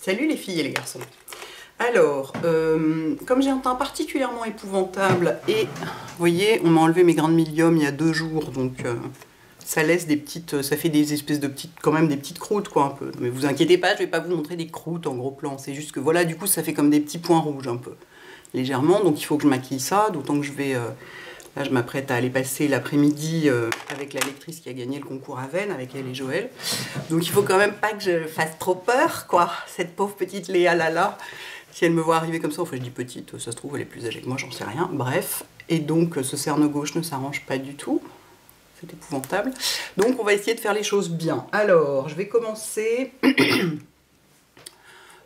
Salut les filles et les garçons. Alors, comme j'ai un teint particulièrement épouvantable et, vous voyez, on m'a enlevé mes grains de médium il y a 2 jours, donc ça laisse des petites, ça fait des espèces de petites, quand même des petites croûtes quoi un peu. Mais vous inquiétez pas, je vais pas vous montrer des croûtes en gros plan, c'est juste que voilà, du coup ça fait comme des petits points rouges un peu, légèrement, donc il faut que je maquille ça, d'autant que je vais... Là, je m'apprête à aller passer l'après-midi avec la lectrice qui a gagné le concours à Vennes, avec elle et Joël. Donc, il faut quand même pas que je fasse trop peur, quoi. Cette pauvre petite Léa Lala, si elle me voit arriver comme ça, enfin, je dis petite, ça se trouve, elle est plus âgée que moi, j'en sais rien. Bref. Et donc, ce cerne gauche ne s'arrange pas du tout. C'est épouvantable. Donc, on va essayer de faire les choses bien. Alors, je vais commencer...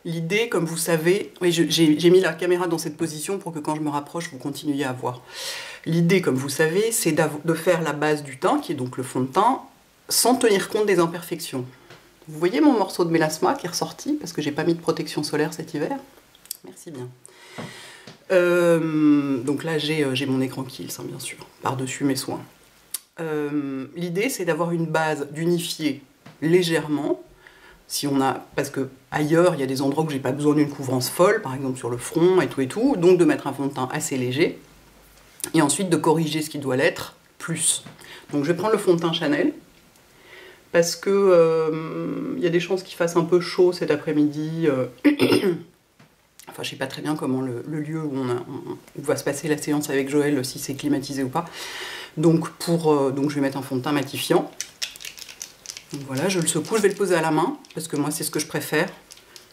L'idée, comme vous savez, oui, j'ai mis la caméra dans cette position pour que quand je me rapproche, vous continuiez à voir. L'idée, comme vous savez, c'est de faire la base du teint, qui est donc le fond de teint, sans tenir compte des imperfections. Vous voyez mon morceau de mélasma qui est ressorti, parce que j'ai pas mis de protection solaire cet hiver. Merci bien. Donc là, j'ai mon écran Kiehl's, hein, bien sûr, par-dessus mes soins. L'idée, c'est d'avoir une base, d'unifier légèrement, si on a, parce que ailleurs il y a des endroits où j'ai pas besoin d'une couvrance folle, par exemple sur le front et tout, donc de mettre un fond de teint assez léger, et ensuite de corriger ce qui doit l'être plus. Donc je vais prendre le fond de teint Chanel, parce que y a des chances qu'il fasse un peu chaud cet après-midi, enfin je sais pas très bien comment le lieu où va se passer la séance avec Joël, si c'est climatisé ou pas, donc, donc je vais mettre un fond de teint matifiant. Donc voilà, je le secoue, je vais le poser à la main, parce que moi c'est ce que je préfère.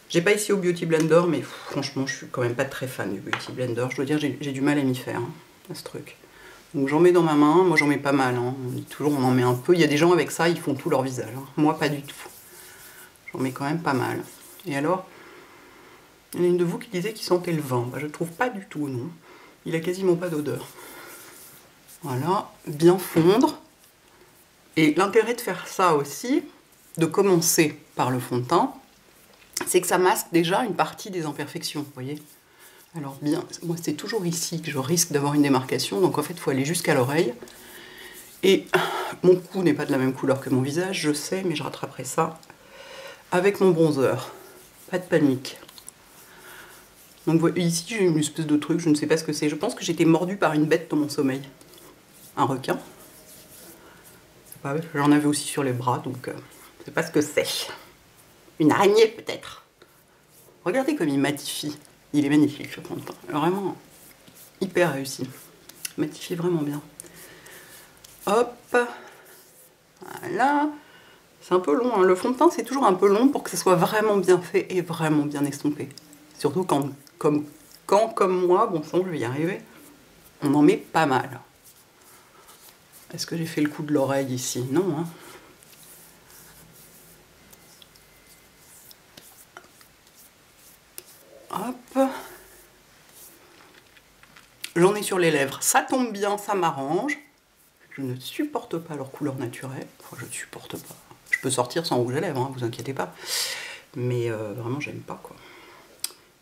J'ai pas ici au Beauty Blender, mais franchement je suis quand même pas très fan du Beauty Blender. Je dois dire, j'ai du mal à m'y faire, hein, à ce truc. Donc j'en mets dans ma main, moi j'en mets pas mal, hein. On dit toujours on en met un peu. Il y a des gens avec ça, ils font tout leur visage, hein. Moi pas du tout. J'en mets quand même pas mal. Et alors, il y en a une de vous qui disait qu'il sentait le vin. Bah, je trouve pas du tout, non. Il a quasiment pas d'odeur. Voilà, bien fondre. Et l'intérêt de faire ça aussi, de commencer par le fond de teint, c'est que ça masque déjà une partie des imperfections, vous voyez. Alors bien, moi c'est toujours ici que je risque d'avoir une démarcation, donc en fait il faut aller jusqu'à l'oreille. Et mon cou n'est pas de la même couleur que mon visage, je sais, mais je rattraperai ça avec mon bronzer. Pas de panique. Donc ici j'ai une espèce de truc, je ne sais pas ce que c'est. Je pense que j'ai été mordue par une bête dans mon sommeil. Un requin. J'en avais aussi sur les bras, donc je sais pas ce que c'est. Une araignée peut-être. Regardez comme il matifie. Il est magnifique ce fond de teint. Vraiment hyper réussi. Matifie vraiment bien. Hop. Voilà. C'est un peu long, hein. Le fond de teint c'est toujours un peu long pour que ce soit vraiment bien fait et vraiment bien estompé. Surtout quand comme moi, bon sang je vais y arriver, on en met pas mal. Est-ce que j'ai fait le coup de l'oreille ici? Non, hein. Hop. J'en ai sur les lèvres. Ça tombe bien, ça m'arrange. Je ne supporte pas leur couleur naturelle. Enfin, je ne supporte pas. Je peux sortir sans rouge à lèvres, hein, vous inquiétez pas. Mais vraiment, j'aime pas, quoi.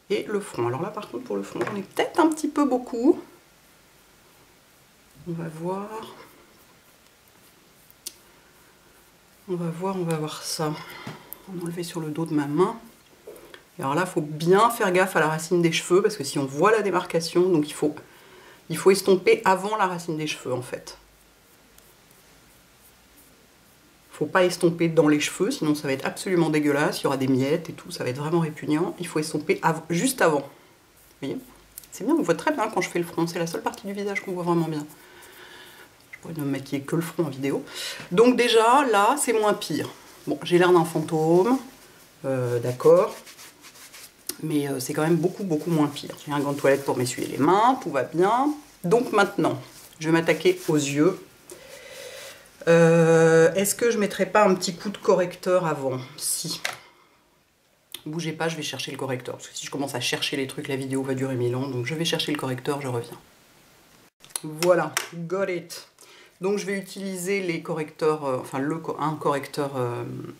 Et le front. Alors là, par contre, pour le front, j'en ai peut-être un petit peu beaucoup. On va voir. On va voir ça. On va enlever sur le dos de ma main. Et alors là, il faut bien faire gaffe à la racine des cheveux, parce que si on voit la démarcation, donc il faut estomper avant la racine des cheveux, en fait. Il ne faut pas estomper dans les cheveux, sinon ça va être absolument dégueulasse, il y aura des miettes et tout, ça va être vraiment répugnant. Il faut estomper juste avant. Vous voyez? C'est bien, on voit très bien quand je fais le front, c'est la seule partie du visage qu'on voit vraiment bien. Je pourrais ne me maquiller que le front en vidéo. Donc déjà, là, c'est moins pire. Bon, j'ai l'air d'un fantôme, d'accord. Mais c'est quand même beaucoup moins pire. J'ai un gant de toilette pour m'essuyer les mains, tout va bien. Donc maintenant, je vais m'attaquer aux yeux. Est-ce que je mettrais pas un petit coup de correcteur avant? Si. Bougez pas, je vais chercher le correcteur. Parce que si je commence à chercher les trucs, la vidéo va durer 1000 ans. Donc je vais chercher le correcteur, je reviens. Voilà, got it. Donc je vais utiliser les correcteurs, un correcteur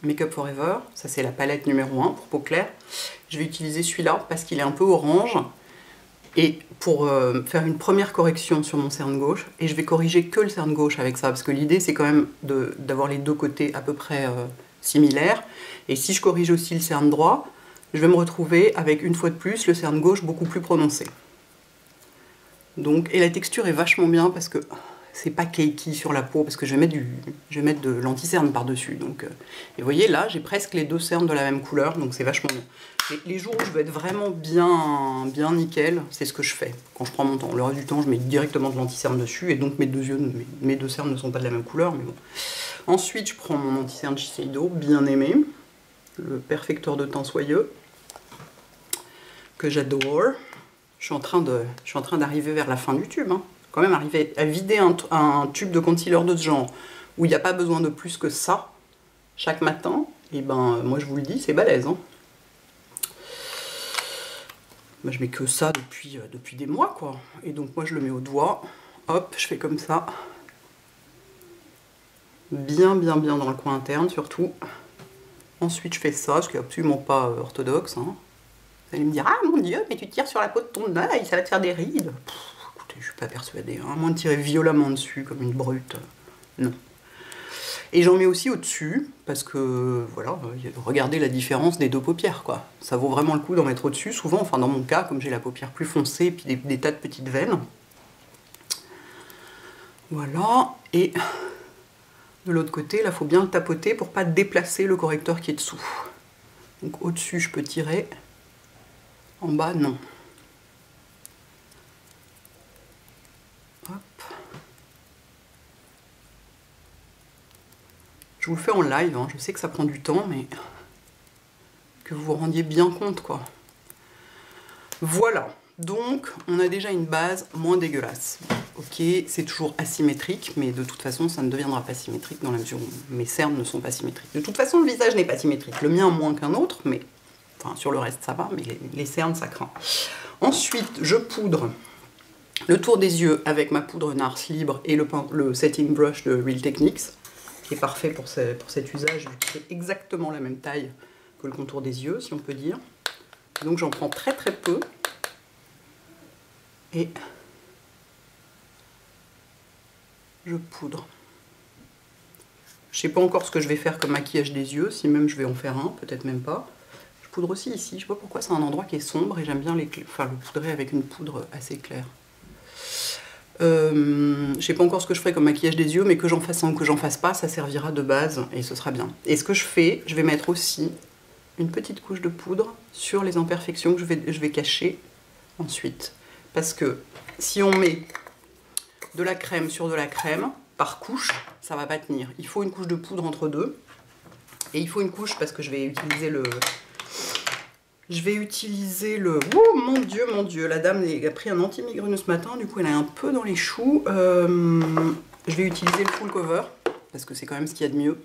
Make Up Forever. Ça c'est la palette numéro 1 pour peau claire. Je vais utiliser celui-là parce qu'il est un peu orange. Et pour faire une première correction sur mon cerne gauche. Et je vais corriger que le cerne gauche avec ça. Parce que l'idée c'est quand même d'avoir les deux côtés à peu près similaires. Et si je corrige aussi le cerne droit, je vais me retrouver avec une fois de plus le cerne gauche beaucoup plus prononcé. Donc, et la texture est vachement bien parce que c'est pas cakey sur la peau, parce que je vais mettre de l'anti-cerne par-dessus. Donc, et vous voyez, là, j'ai presque les deux cernes de la même couleur, donc c'est vachement bien. Les jours où je veux être vraiment bien nickel, c'est ce que je fais quand je prends mon temps. Le reste du temps, je mets directement de l'anti-cerne dessus, et donc mes deux cernes ne sont pas de la même couleur, mais bon. Ensuite, je prends mon anti-cerne Shiseido, bien aimé, le perfecteur de teint soyeux, que j'adore. Je suis en train d'arriver vers la fin du tube, hein. Quand même arriver à vider un tube de concealer de ce genre, où il n'y a pas besoin de plus que ça, chaque matin, et ben moi je vous le dis, c'est balèze, hein. Moi, je mets que ça depuis des mois, quoi. Et donc moi je le mets au doigt, hop, je fais comme ça. Bien dans le coin interne surtout. Ensuite je fais ça, ce qui n'est absolument pas orthodoxe, hein. Vous allez me dire, ah mon Dieu, mais tu tires sur la peau de ton œil, ça va te faire des rides. Pff, écoutez, je suis pas persuadée, hein. À moins de tirer violemment dessus comme une brute, non. Et j'en mets aussi au-dessus, parce que, voilà, regardez la différence des deux paupières, quoi. Ça vaut vraiment le coup d'en mettre au-dessus, souvent, enfin dans mon cas, comme j'ai la paupière plus foncée, et puis des tas de petites veines. Voilà, et de l'autre côté, là, il faut bien le tapoter pour pas déplacer le correcteur qui est dessous. Donc au-dessus, je peux tirer. En bas, non. Hop. Je vous le fais en live, hein. Je sais que ça prend du temps, mais que vous vous rendiez bien compte, quoi. Voilà, donc on a déjà une base moins dégueulasse. Ok, c'est toujours asymétrique, mais de toute façon, ça ne deviendra pas symétrique dans la mesure où mes cernes ne sont pas symétriques. De toute façon, le visage n'est pas symétrique. Le mien moins qu'un autre, mais enfin, sur le reste, ça va, mais les cernes, ça craint. Ensuite, je poudre le tour des yeux avec ma poudre NARS libre et le setting brush de Real Techniques, qui est parfait pour cet usage, vu qu'il fait exactement la même taille que le contour des yeux, si on peut dire. Donc j'en prends très peu. Et je poudre. Je sais pas encore ce que je vais faire comme maquillage des yeux, si même je vais en faire un, peut-être même pas. Je poudre aussi ici, je sais pas pourquoi, c'est un endroit qui est sombre et j'aime bien le poudrer avec une poudre assez claire. Je sais pas encore ce que je ferai comme maquillage des yeux, mais que j'en fasse un ou que j'en fasse pas, ça servira de base et ce sera bien. Et ce que je fais, je vais mettre aussi une petite couche de poudre sur les imperfections que je vais cacher ensuite. Parce que si on met de la crème sur de la crème, par couche, ça va pas tenir. Il faut une couche de poudre entre deux. Et il faut une couche parce que je vais utiliser le... Oh mon Dieu, la dame a pris un anti-migraineux ce matin, du coup elle est un peu dans les choux. Je vais utiliser le full cover, parce que c'est quand même ce qu'il y a de mieux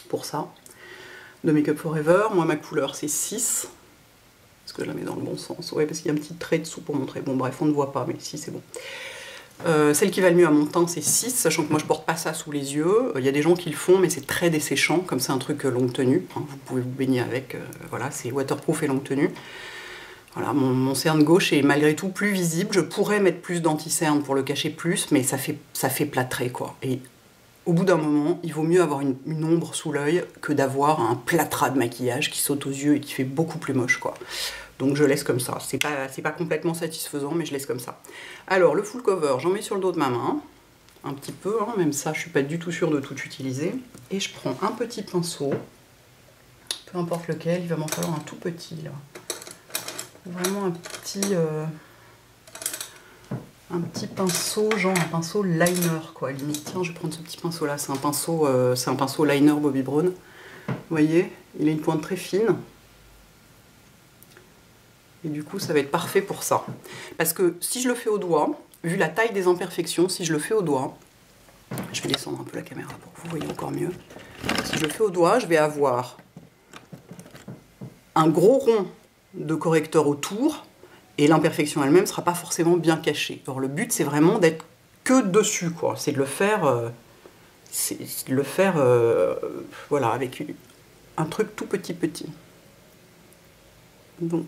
pour ça. De Make Up For Ever, moi ma couleur c'est 6. Est-ce que je la mets dans le bon sens? Ouais, parce qu'il y a un petit trait dessous pour montrer. Bon bref, on ne voit pas, mais si c'est bon. Celle qui va le mieux à mon teint c'est 6, sachant que moi je porte pas ça sous les yeux. Il y a des gens qui le font, mais c'est très desséchant, comme c'est un truc longue tenue, hein, vous pouvez vous baigner avec, voilà, c'est waterproof et longue tenue. Voilà, mon cerne gauche est malgré tout plus visible, je pourrais mettre plus d'anti-cerne pour le cacher plus, mais ça fait plâtrer, quoi. Et au bout d'un moment, il vaut mieux avoir une ombre sous l'œil que d'avoir un plâtras de maquillage qui saute aux yeux et qui fait beaucoup plus moche, quoi. Donc je laisse comme ça. C'est pas complètement satisfaisant, mais je laisse comme ça. Alors, le full cover, j'en mets sur le dos de ma main. Un petit peu, hein, même ça, je suis pas du tout sûre de tout utiliser. Et je prends un petit pinceau. Peu importe lequel, il va m'en falloir un tout petit, là. Vraiment un petit pinceau, genre un pinceau liner, quoi, limite. Tiens, je vais prendre ce petit pinceau-là. C'est un pinceau liner Bobbi Brown. Vous voyez, il a une pointe très fine. Et du coup, ça va être parfait pour ça. Parce que si je le fais au doigt, vu la taille des imperfections, si je le fais au doigt, je vais descendre un peu la caméra pour que vous voyez encore mieux. Si je le fais au doigt, je vais avoir un gros rond de correcteur autour et l'imperfection elle-même ne sera pas forcément bien cachée. Alors le but, c'est vraiment d'être que dessus, quoi. C'est de le faire, voilà, avec un truc tout petit. Donc...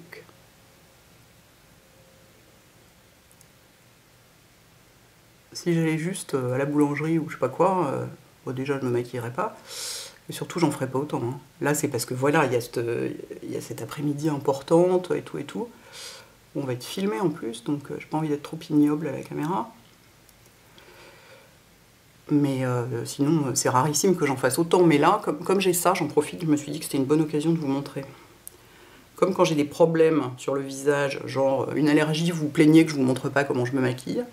si j'allais juste à la boulangerie ou je sais pas quoi, bon déjà je me maquillerais pas, Et surtout, j'en ferai pas autant. Hein. Là, c'est parce que voilà, il y a cette après-midi importante et tout et tout. On va être filmé en plus, donc j'ai pas envie d'être trop ignoble à la caméra. Mais sinon, c'est rarissime que j'en fasse autant. Mais là, comme j'ai ça, j'en profite, je me suis dit que c'était une bonne occasion de vous montrer. Comme quand j'ai des problèmes sur le visage, genre une allergie, vous vous plaignez que je vous montre pas comment je me maquille.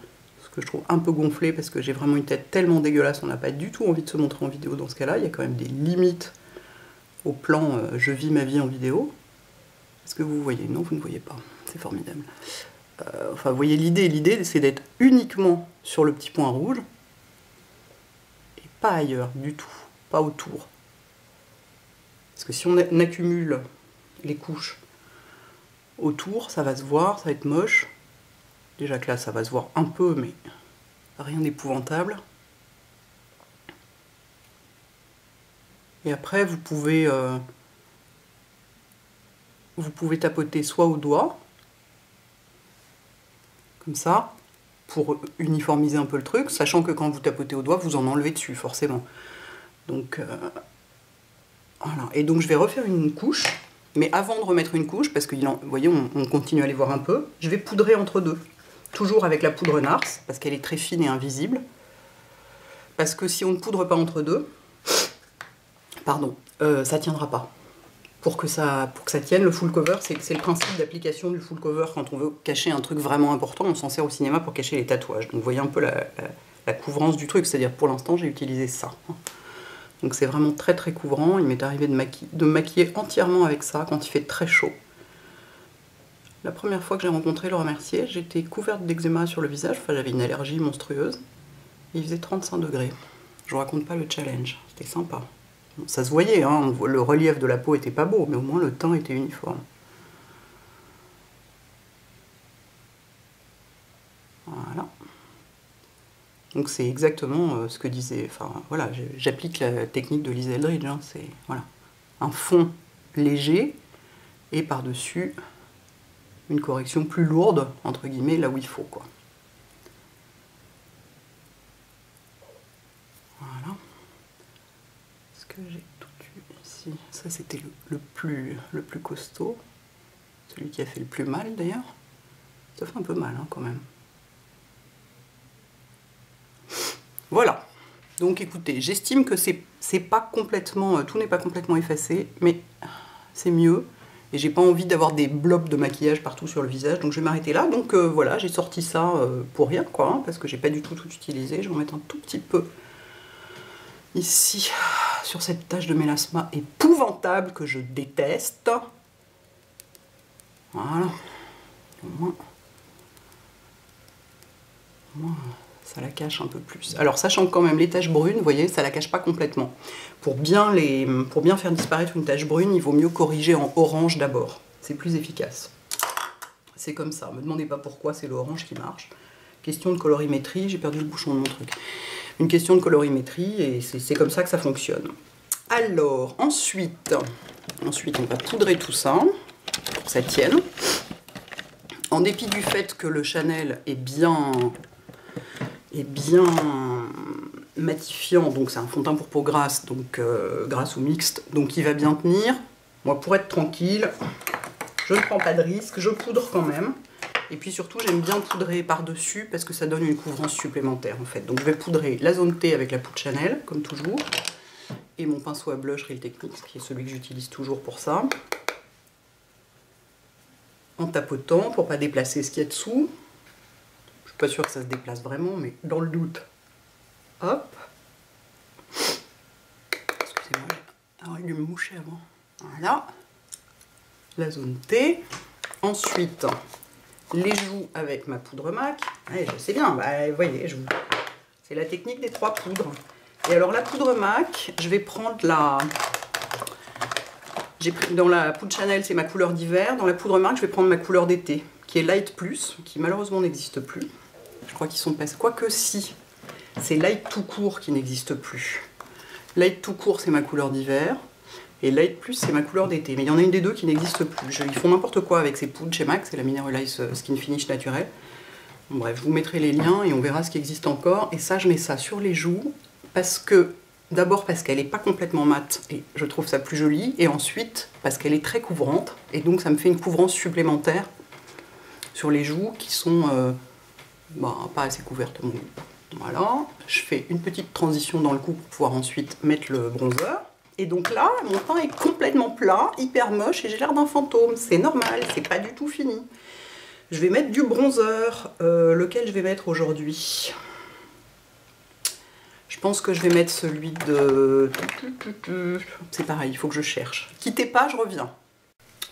Ce que je trouve un peu gonflé parce que j'ai vraiment une tête tellement dégueulasse, on n'a pas du tout envie de se montrer en vidéo dans ce cas-là. Il y a quand même des limites au plan je vis ma vie en vidéo. Est-ce que vous voyez? Non, vous ne voyez pas. C'est formidable. Enfin, vous voyez l'idée. L'idée, c'est d'être uniquement sur le petit point rouge. Et pas ailleurs, du tout. Pas autour. Parce que si on accumule les couches autour, ça va se voir, ça va être moche. Déjà que là, ça va se voir un peu, mais rien d'épouvantable. Et après, vous pouvez tapoter soit au doigt, comme ça, pour uniformiser un peu le truc, sachant que quand vous tapotez au doigt, vous en enlevez dessus, forcément. Donc, voilà. Et donc, je vais refaire une couche, mais avant de remettre une couche, parce que, vous voyez, on continue à les voir un peu, je vais poudrer entre deux. Toujours avec la poudre Nars, parce qu'elle est très fine et invisible. Parce que si on ne poudre pas entre deux, pardon, ça tiendra pas. Pour que ça tienne, le full cover, c'est le principe d'application du full cover quand on veut cacher un truc vraiment important. On s'en sert au cinéma pour cacher les tatouages. Donc vous voyez un peu la couvrance du truc, c'est-à-dire pour l'instant j'ai utilisé ça. Donc c'est vraiment très très couvrant. Il m'est arrivé de me maquiller entièrement avec ça quand il fait très chaud. La première fois que j'ai rencontré Laura Mercier, j'étais couverte d'eczéma sur le visage, enfin j'avais une allergie monstrueuse, et il faisait 35 degrés. Je vous raconte pas le challenge, c'était sympa. Bon, ça se voyait, hein, le relief de la peau était pas beau, mais au moins le teint était uniforme. Voilà. Donc c'est exactement ce que disait, enfin voilà, j'applique la technique de Lisa Eldridge, hein, c'est voilà, un fond léger, et par-dessus, une correction plus lourde, entre guillemets, là où il faut, quoi. Voilà. Est-ce que j'ai tout eu ici? Ça, c'était le plus costaud. Celui qui a fait le plus mal, d'ailleurs. Ça fait un peu mal, hein, quand même. Voilà. Donc, écoutez, j'estime que c'est pas complètement... tout n'est pas complètement effacé, mais c'est mieux. Et j'ai pas envie d'avoir des blobs de maquillage partout sur le visage, donc je vais m'arrêter là. Donc voilà, j'ai sorti ça pour rien, quoi, hein, parce que j'ai pas du tout utilisé. Je vais en mettre un tout petit peu ici, sur cette tache de mélasma épouvantable que je déteste. Voilà. Au moins, ça la cache un peu plus. Alors, sachant que quand même les taches brunes, vous voyez, ça la cache pas complètement. Pour bien faire disparaître une tache brune, il vaut mieux corriger en orange d'abord. C'est plus efficace. C'est comme ça. Me demandez pas pourquoi, c'est l'orange qui marche. Question de colorimétrie, j'ai perdu le bouchon de mon truc. Une question de colorimétrie, et c'est comme ça que ça fonctionne. Alors, ensuite, on va poudrer tout ça, pour que ça tienne. En dépit du fait que le Chanel est bien matifiant, donc c'est un fond de teint pour peau grasse, donc grasse ou mixte, donc il va bien tenir. Moi, pour être tranquille, je ne prends pas de risque, je poudre quand même. Et puis surtout, j'aime bien poudrer par-dessus parce que ça donne une couvrance supplémentaire en fait. Donc je vais poudrer la zone T avec la poudre Chanel, comme toujours, et mon pinceau à blush Real Techniques, qui est celui que j'utilise toujours pour ça. En tapotant pour pas déplacer ce qu'il y a dessous. Je suis pas sûre que ça se déplace vraiment, mais dans le doute, hop. Excusez-moi, j'aurais dû me moucher avant. Voilà. La zone T. Ensuite, les joues avec ma poudre MAC. Ouais, je sais bien, bah, vous voyez, c'est la technique des 3 poudres. Et alors la poudre MAC, je vais prendre la... Dans la poudre Chanel, c'est ma couleur d'hiver. Dans la poudre MAC, je vais prendre ma couleur d'été, qui est Light Plus, qui malheureusement n'existe plus. Je crois qu'ils sont passés. Quoique si, c'est Light tout court qui n'existe plus. Light tout court, c'est ma couleur d'hiver. Et Light Plus, c'est ma couleur d'été. Mais il y en a une des deux qui n'existe plus. Ils font n'importe quoi avec ces poudres chez MAC, c'est la Mineralize Skin Finish naturelle. Bon, bref, je vous mettrai les liens et on verra ce qui existe encore. Et ça, je mets ça sur les joues parce que D'abord parce qu'elle n'est pas complètement mate, et je trouve ça plus joli, et ensuite parce qu'elle est très couvrante, et donc ça me fait une couvrance supplémentaire sur les joues qui sont pas assez couvertes à mon goût. Voilà, je fais une petite transition dans le cou pour pouvoir ensuite mettre le bronzer. Et donc là, mon teint est complètement plat, hyper moche, et j'ai l'air d'un fantôme. C'est normal, c'est pas du tout fini. Je vais mettre du bronzer, lequel je vais mettre aujourd'hui. Je pense que je vais mettre celui de... C'est pareil, il faut que je cherche. Quittez pas, je reviens.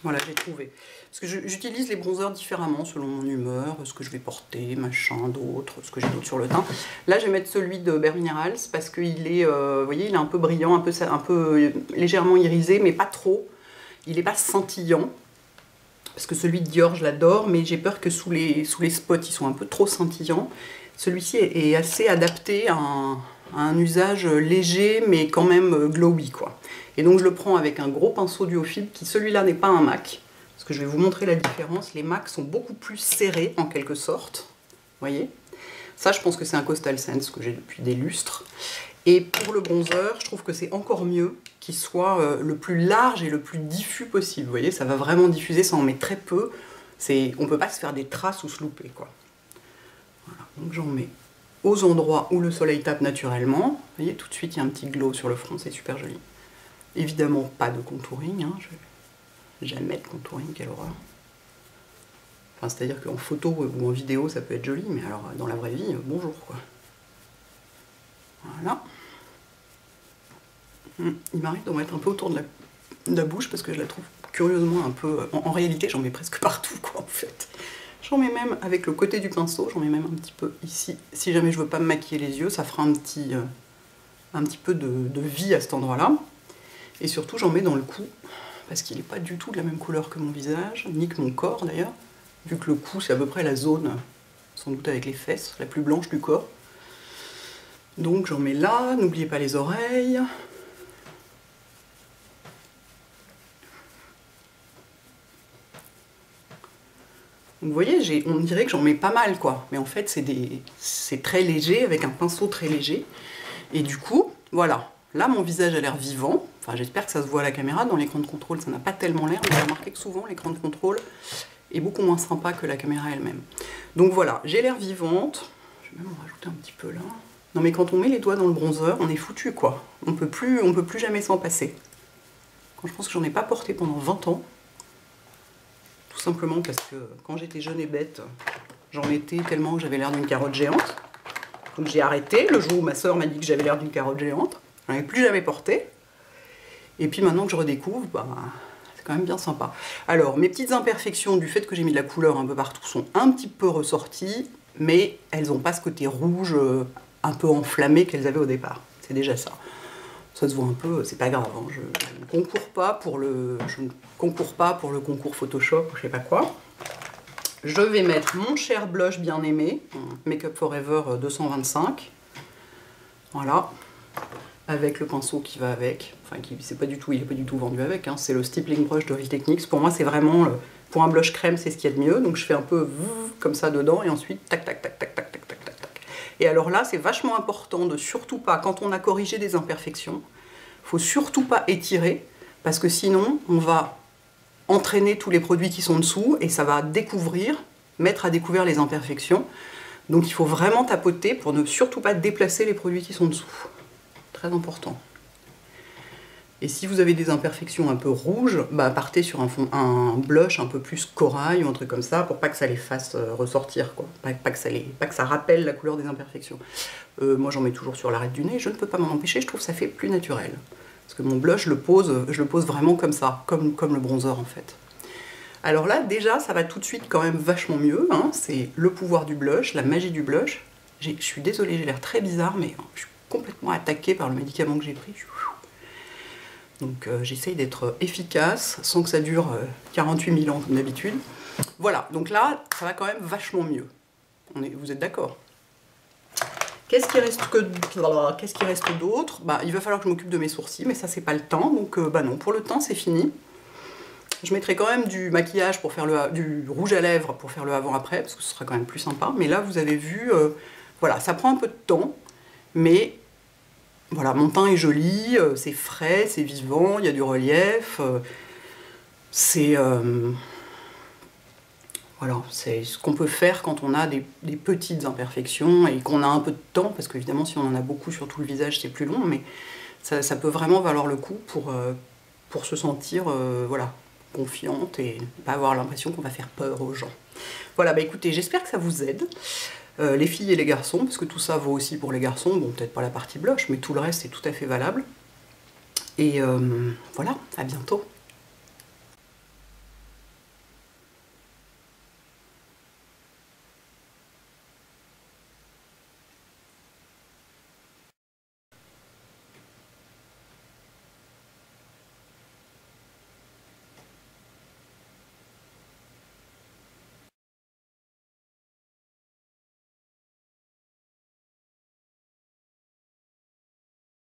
Voilà, j'ai trouvé. Parce que j'utilise les bronzers différemment selon mon humeur, ce que je vais porter, machin, d'autres, ce que j'ai d'autre sur le teint. Là, je vais mettre celui de Bare Minerals parce qu'il est, vous voyez, il est un peu brillant, un peu légèrement irisé, mais pas trop. Il n'est pas scintillant. Parce que celui de Dior, je l'adore, mais j'ai peur que sous les spots, ils sont un peu trop scintillants. Celui-ci est assez adapté à un usage léger, mais quand même glowy, quoi. Et donc je le prends avec un gros pinceau Duofil, qui celui-là n'est pas un MAC, parce que je vais vous montrer la différence. Les MAC sont beaucoup plus serrés, en quelque sorte. Vous voyez? Ça, je pense que c'est un Coastal Scents que j'ai depuis des lustres. Et pour le bronzer, je trouve que c'est encore mieux qu'il soit le plus large et le plus diffus possible. Vous voyez, ça va vraiment diffuser, ça en met très peu. On ne peut pas se faire des traces ou se louper, quoi. Voilà, donc j'en mets aux endroits où le soleil tape naturellement. Vous voyez, tout de suite, il y a un petit glow sur le front, c'est super joli. Évidemment, pas de contouring, hein. Je vais jamais de contouring, quelle horreur. Enfin, c'est-à-dire qu'en photo ou en vidéo, ça peut être joli, mais alors dans la vraie vie, bonjour, quoi. Voilà. Il m'arrive d'en mettre un peu autour de la bouche parce que je la trouve curieusement un peu... En réalité, j'en mets presque partout, quoi, en fait. J'en mets même avec le côté du pinceau, j'en mets même un petit peu ici. Si jamais je veux pas me maquiller les yeux, ça fera un petit peu de vie à cet endroit-là. Et surtout, j'en mets dans le cou, parce qu'il n'est pas du tout de la même couleur que mon visage, ni que mon corps d'ailleurs, vu que le cou, c'est à peu près la zone, sans doute avec les fesses, la plus blanche du corps. Donc j'en mets là, n'oubliez pas les oreilles. Vous voyez, on dirait que j'en mets pas mal, quoi. Mais en fait, c'est très léger, avec un pinceau très léger. Et du coup, voilà. Là, mon visage a l'air vivant. Enfin, j'espère que ça se voit à la caméra. Dans l'écran de contrôle, ça n'a pas tellement l'air. Mais j'ai remarqué que souvent, l'écran de contrôle est beaucoup moins sympa que la caméra elle-même. Donc voilà, j'ai l'air vivante. Je vais même en rajouter un petit peu là. Non, mais quand on met les doigts dans le bronzer, on est foutu, quoi. On peut plus jamais s'en passer. Quand je pense que j'en ai pas porté pendant 20 ans. Tout simplement parce que quand j'étais jeune et bête, j'en mettais tellement que j'avais l'air d'une carotte géante. Donc j'ai arrêté le jour où ma soeur m'a dit que j'avais l'air d'une carotte géante. J'en avais plus jamais porté. Et puis maintenant que je redécouvre, c'est quand même bien sympa. Alors, mes petites imperfections du fait que j'ai mis de la couleur un peu partout sont un petit peu ressorties, mais elles n'ont pas ce côté rouge un peu enflammé qu'elles avaient au départ. C'est déjà ça. Ça se voit un peu, c'est pas grave, hein. Je ne concours pas pour le concours Photoshop ou je sais pas quoi. Je vais mettre mon cher blush bien aimé, Make Up For Ever 225. Voilà, avec le pinceau qui va avec. Enfin, il n'est pas du tout vendu avec, hein. C'est le Stippling Brush de Real Techniques. Pour moi, c'est vraiment, pour un blush crème, c'est ce qu'il y a de mieux. Donc je fais un peu comme ça dedans et ensuite tac tac tac tac tac tac tac tac. Et alors là, c'est vachement important de surtout pas, quand on a corrigé des imperfections, faut surtout pas étirer, parce que sinon, on va entraîner tous les produits qui sont dessous, et ça va mettre à découvert les imperfections. Donc il faut vraiment tapoter pour ne surtout pas déplacer les produits qui sont dessous. Très important. Et si vous avez des imperfections un peu rouges, partez sur un blush un peu plus corail ou un truc comme ça pour pas que ça les fasse ressortir, quoi. Pas que ça rappelle la couleur des imperfections. Moi j'en mets toujours sur l'arête du nez, je ne peux pas m'en empêcher, je trouve que ça fait plus naturel. Parce que mon blush, je le pose vraiment comme ça, comme le bronzer en fait. Alors là déjà ça va tout de suite quand même vachement mieux, hein. C'est le pouvoir du blush, la magie du blush. Je suis désolée, j'ai l'air très bizarre, mais je suis complètement attaquée par le médicament que j'ai pris. Donc j'essaye d'être efficace sans que ça dure 48 000 ans comme d'habitude. Voilà, donc là, ça va quand même vachement mieux. Vous êtes d'accord? Qu'est-ce qui reste d'autre? Il va falloir que je m'occupe de mes sourcils, mais ça c'est pas le temps, donc non, pour le temps c'est fini. Je mettrai quand même du maquillage pour faire du rouge à lèvres pour faire le avant-après, parce que ce sera quand même plus sympa. Mais là, vous avez vu, voilà, ça prend un peu de temps, mais Voilà, mon teint est joli, c'est frais, c'est vivant, il y a du relief, c'est voilà, c'est ce qu'on peut faire quand on a des petites imperfections et qu'on a un peu de temps, parce qu'évidemment si on en a beaucoup sur tout le visage c'est plus long, mais ça peut vraiment valoir le coup pour se sentir voilà, confiante et pas avoir l'impression qu'on va faire peur aux gens. Voilà, bah écoutez, j'espère que ça vous aide, les filles et les garçons, parce que tout ça vaut aussi pour les garçons, bon peut-être pas la partie blush, mais tout le reste est tout à fait valable. Et voilà, à bientôt.